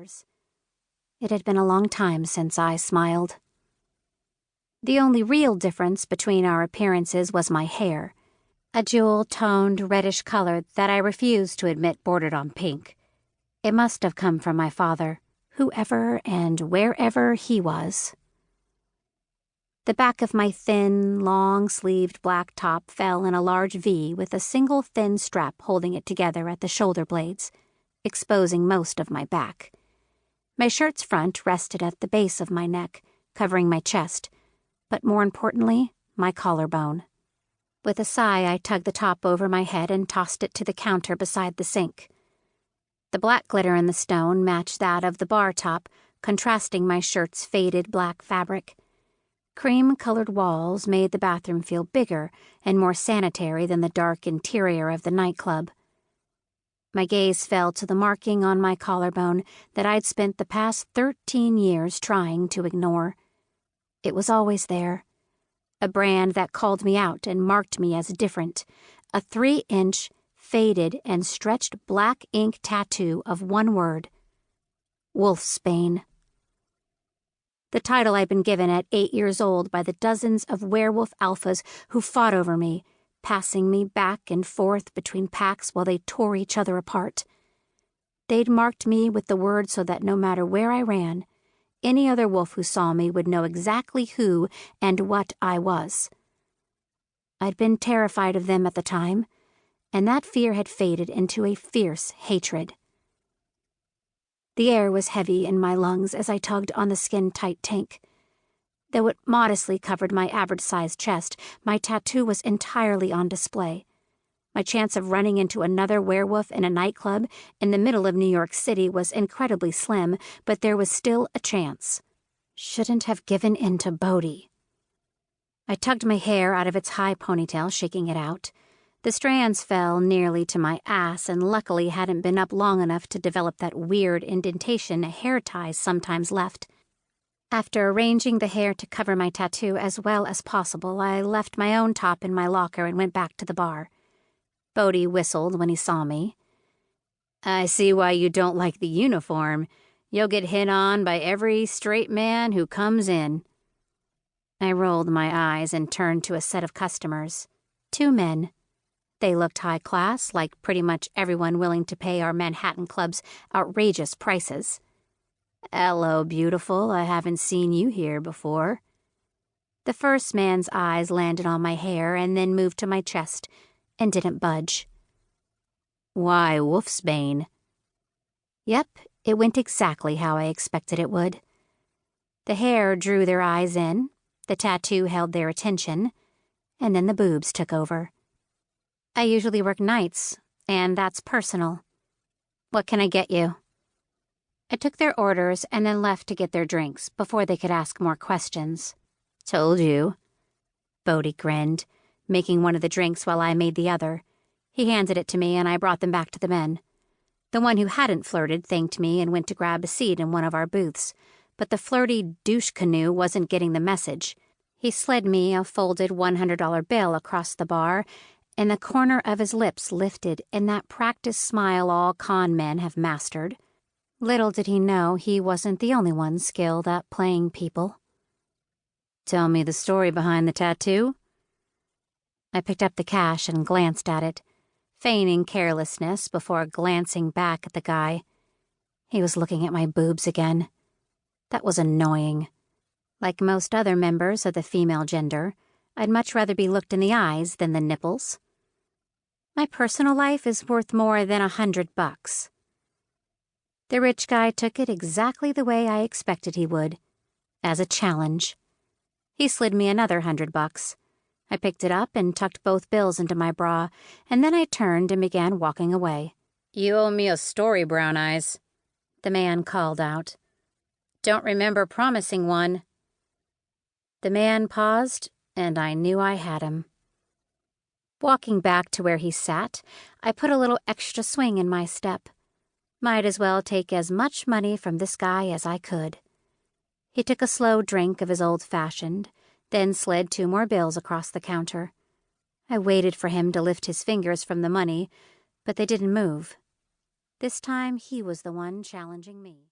hours. It had been a long time since I smiled. The only real difference between our appearances was my hair, a jewel-toned reddish color that I refused to admit bordered on pink. It must have come from my father, whoever and wherever he was. The back of my thin, long-sleeved black top fell in a large V with a single thin strap holding it together at the shoulder blades, exposing most of my back. My shirt's front rested at the base of my neck, covering my chest, but more importantly, my collarbone. With a sigh, I tugged the top over my head and tossed it to the counter beside the sink. The black glitter in the stone matched that of the bar top, contrasting my shirt's faded black fabric. Cream-colored walls made the bathroom feel bigger and more sanitary than the dark interior of the nightclub. My gaze fell to the marking on my collarbone that I'd spent the past 13 years trying to ignore. It was always there. A brand that called me out and marked me as different. A 3-inch, faded and stretched black ink tattoo of one word: Wolfsbane. The title I'd been given at 8 years old by the dozens of werewolf alphas who fought over me, passing me back and forth between packs while they tore each other apart. They'd marked me with the word so that no matter where I ran, any other wolf who saw me would know exactly who and what I was. I'd been terrified of them at the time, and that fear had faded into a fierce hatred. The air was heavy in my lungs as I tugged on the skin-tight tank. Though it modestly covered my average-sized chest, my tattoo was entirely on display. My chance of running into another werewolf in a nightclub in the middle of New York City was incredibly slim, but there was still a chance. Shouldn't have given in to Bodhi. I tugged my hair out of its high ponytail, shaking it out. The strands fell nearly to my ass and luckily hadn't been up long enough to develop that weird indentation hair ties sometimes left. After arranging the hair to cover my tattoo as well as possible, I left my own top in my locker and went back to the bar. Bodhi whistled when he saw me. "I see why you don't like the uniform. You'll get hit on by every straight man who comes in." I rolled my eyes and turned to a set of customers. 2 men. They looked high class, like pretty much everyone willing to pay our Manhattan club's outrageous prices. "Hello, beautiful. I haven't seen you here before." The first man's eyes landed on my hair and then moved to my chest, and didn't budge. "Why, Wolfsbane?" Yep, it went exactly how I expected it would. The hair drew their eyes in, the tattoo held their attention, and then the boobs took over. I usually work nights, and that's personal. "What can I get you?" I took their orders and then left to get their drinks before they could ask more questions. "Told you." Bodhi grinned, making one of the drinks while I made the other. He handed it to me and I brought them back to the men. The one who hadn't flirted thanked me and went to grab a seat in one of our booths, but the flirty douche canoe wasn't getting the message. He slid me a folded $100 bill across the bar, and the corner of his lips lifted in that practiced smile all con men have mastered. Little did he know he wasn't the only one skilled at playing people. "Tell me the story behind the tattoo." I picked up the cash and glanced at it, feigning carelessness before glancing back at the guy. He was looking at my boobs again. That was annoying. Like most other members of the female gender, I'd much rather be looked in the eyes than the nipples. My personal life is worth more than $100. The rich guy took it exactly the way I expected he would, as a challenge. He slid me another $100. I picked it up and tucked both bills into my bra, and then I turned and began walking away. "You owe me a story, Brown Eyes," the man called out. "Don't remember promising one." The man paused, and I knew I had him. Walking back to where he sat, I put a little extra swing in my step. Might as well take as much money from this guy as I could. He took a slow drink of his old-fashioned, then slid 2 more bills across the counter. I waited for him to lift his fingers from the money, but they didn't move. This time he was the one challenging me.